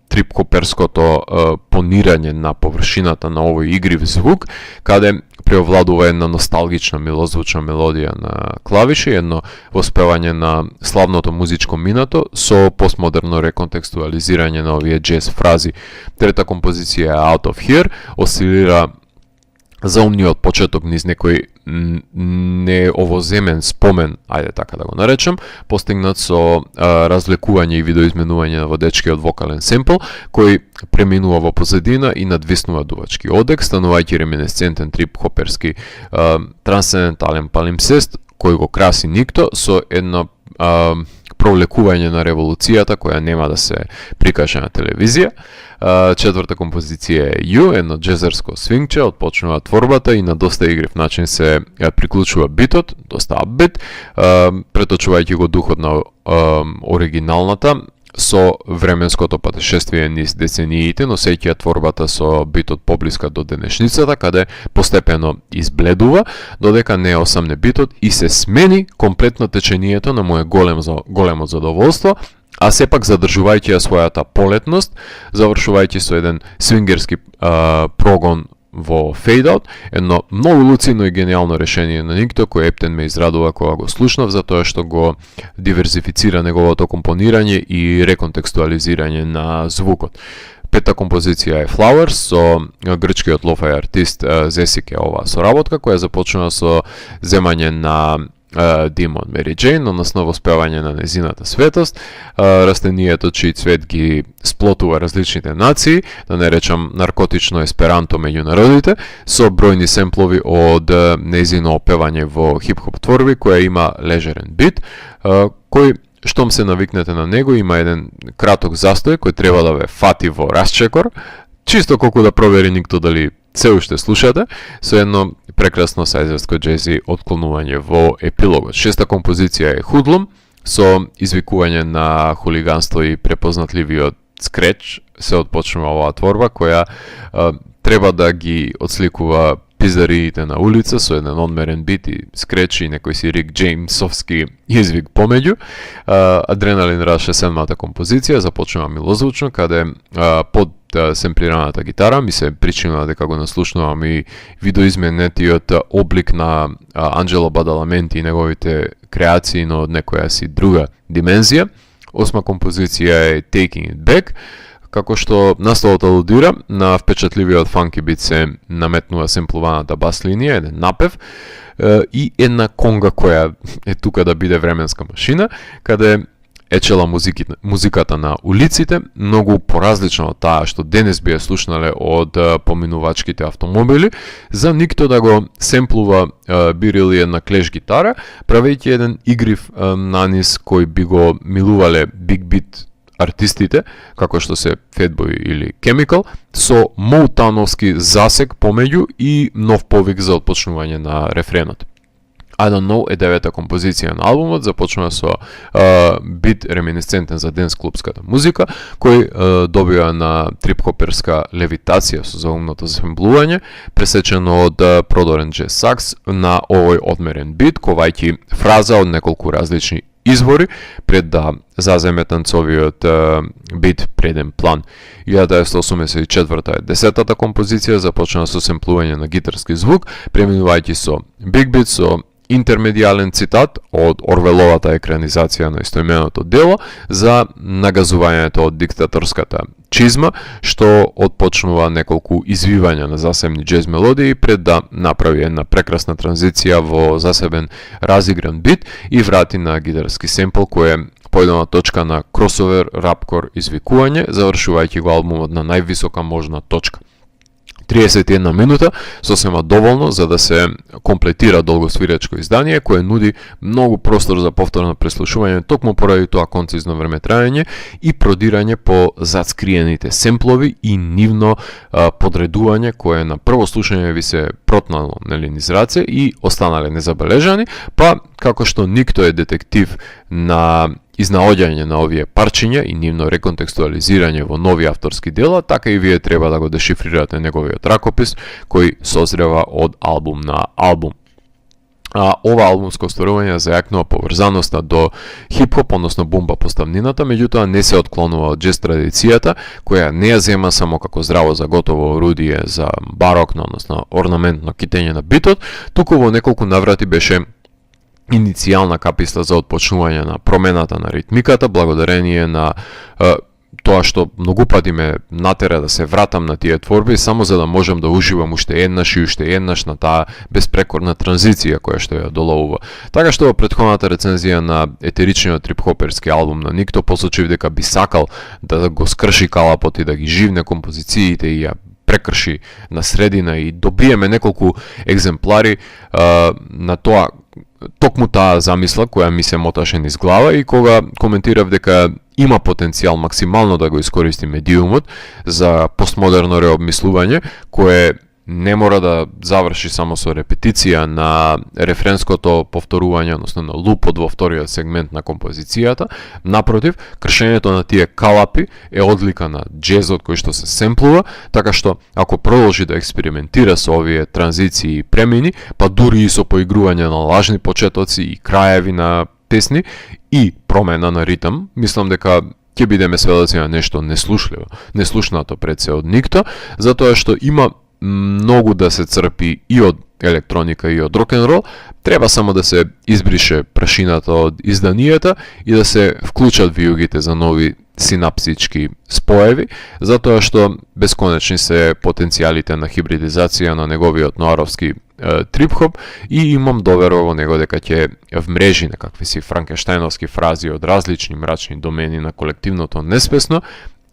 трип-хоперското понирање на површината на овој игрив звук, каде преовладува една носталгична милозвучна мелодија на клавиши, едно воспевање на славното музичко минато со постмодерно реконтекстуализирање на овие джез фрази. Трета композиција е Out of Here, осцилира заумниот почеток низ некој неовоземен спомен, ајде така да го наречем, постигнат со разлекување и видоизменување на водечкиот вокален семпл, кој преминува во позадина и надвиснува дувачки одек, станувајќи реминесцентен трип-хоперски трансцендентален палимпсест, кој го краси Никто со едно провлекување на револуцијата која нема да се прикаже на телевизија. Четврта композиција е You, едно джезерско свингче, отпочнува творбата и на доста игрив начин се приклучува битот, доста апбит, преточувајќи го духот на оригиналната, со временското патешествие низ децениите, носејќи творбата со битот поблиска до денешницата, каде постепено избледува, додека не осамне битот и се смени комплетно течението на моје големо задоволство, а сепак задржувајќи ја својата полетност, завршувајќи со еден свингерски прогон во Fade Out, едно многу луцидно и гениално решение на Никто, кој ептен ме израдува кога го слушнав, затоа што го диверзифицира неговото компонирање и реконтекстуализирање на звукот. Пета композиција е Flowers, со грчкиот лофај артист Зесике оваа соработка, која започнува со земање на Демон Мери Джейн, односно воспевање на незината светост, растенијето чиј цвет ги сплотува различните нации, да не речам наркотично есперанто меѓу народите, со бројни семплови од незино опевање во хип-хоп творби, која има лежерен бит, кој штом се навикнете на него, има еден краток застој кој треба да ве фати во расчекор, чисто колку да провери никто дали се уште слушате, со едно прекрасно сајзерско джези отклонување во епилогот. Шеста композиција е Худлум, со извикување на хулиганство и препознатливиот скреч се отпочнува оваа творба, која треба да ги отсликува пиздариите на улица со еден одмерен бит и скреч и некој си Рик Джеймсовски извик помеѓу. Адреналин Раш е седмата композиција, започнува милозвучно, каде под семплираната гитара ми се причина дека го наслушнувам и видоизменетиот облик на Анджело Бадаламенти и неговите креации, но од некоја си друга димензија. Осма композиција е Taking It Back, како што насловот алудира на впечатливиот фанки бит се наметнува семплуваната бас линија, еден напев и една конга која е тука да биде временска машина, каде ечела музиката на улиците, многу поразлично од таа што денес би ја слушнале од поминувачките автомобили, за никто да го семплува бирили една клеш гитара, правејќи еден игрив нанис кој би го милувале Big Beat артистите, како што се Fatboy или Chemical, со моутановски засек помеѓу и нов повик за отпочнување на рефренот. I Don't Know е девета композиција на албумот, започнува со бит реминисцентен за денс клубската музика, кој добива на трип-хоперска левитација со заумното семплување, пресечено од продорен джез сакс на овој одмерен бит, ковајќи фраза од неколку различни извори пред да заземе танцовиот бит преден план. 1984 е десетата композиција, започна со семплување на гитарски звук, преминувајќи со Big Beat, со интермедијален цитат од Орвеловата екранизација на истоименото дело за нагазувањето од диктаторската чизма, што отпочнува неколку извивања на засебни джез мелодии пред да направи една прекрасна транзиција во засебен разигран бит и врати на гитарски семпл кој е појдена точка на кросовер рапкор извикување, завршувајќи го албумот на највисока можна точка. 31 минута, сосема доволно за да се комплетира долгосвирачко издание, кое нуди многу простор за повторно преслушување, токму поради тоа концизно времетраење и продирање по зацкриените семплови и нивно подредување, кое на прво слушање ви се протнало низ раце и останале незабележани, па како што никто е детектив на изнаоѓање на овие парчиња и нивно реконтекстуализирање во нови авторски дела, така и вие треба да го дешифрирате неговиот ракопис, кој созрева од албум на албум. Ова албумско остварување зајакнува поврзаноста до хип-хоп, односно бумба поставнината, меѓутоа не се отклонува од джез традицијата, која не ја зема само како здраво за готово орудие за барокно, односно орнаментно китење на битот, туку во неколку наврати беше иницијална каписла за отпочнување на промената на ритмиката, благодарение на тоа што многу пати ме натера да се вратам на тие творби, само за да можам да уживам уште еднаш на таа безпрекорна транзиција која што ја доловува. Така што во претходната рецензија на етеричниот трип-хоперски албум на Никто посочив дека би сакал да го скрши калапот и да ги живне композициите и ја прекрши на средина и добиеме неколку екземплари на тоа, токму таа замисла која ми се моташе низ глава и кога коментирав дека има потенцијал максимално да го искористи медиумот за постмодерно реобмислување, кое не мора да заврши само со репетиција на рефренското повторување, односно на лупот во вториот сегмент на композицијата. Напротив, кршењето на тие калапи е одлика на джезот кој што се семплува, така што ако продолжи да експериментира со овие транзиции и премини, па дури и со поигрување на лажни почетоци и краеви на песни и промена на ритам, мислам дека ќе бидеме сведоци на нешто неслушнато пред се од Никто, затоа што има многу да се црпи и од електроника и од рок-н-рол, треба само да се избрише прашината од изданијата и да се вклучат виугите за нови синапсички споеви, затоа што бесконечни се потенцијалите на хибридизација на неговиот ноаровски трип-хоп и имам доверба во него дека ќе вмрежи некакви си франкенштајновски фрази од различни мрачни домени на колективното неспесно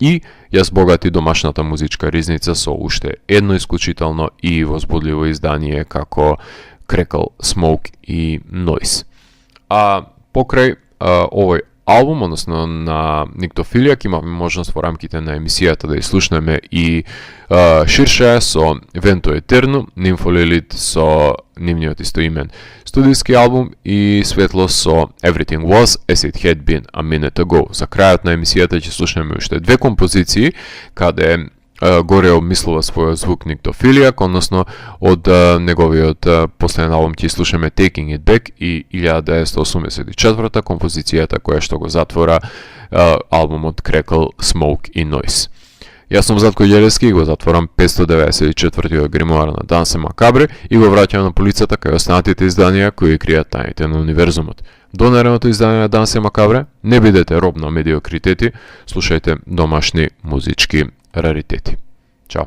и ја збогати домашната музичка ризница со уште едно исклучително и возбудливо издание како Crackle, Smoke и Noise. Покрај овој албум, односно на Никтофилија, имавме можност во рамките на емисијата да изслушнеме и ширше со Vento Eterno, Nympholilith со нивниот истоимен студиски албум и Светло со Everything Was As It Had Been A Minute Ago. За крајот на емисијата ќе слушнеме уште две композиции, каде горе обмислува својот звук Никтофилија, односно од неговиот последен албум ќе слушаме Taking It Back и 1984 композицијата која што го затвора албумот Crackle, Smoke и Noise. Јас сум Зlatko Ѓелевски и го затворам 594-тиот гримуар на Дансе Макабре и го враќам на полицата кај останатите изданија кои кријат тајните на универзумот. До наредното издание на Дансе Макабре, не бидете роб на медиокритети, слушајте домашни музички раритети. Чао!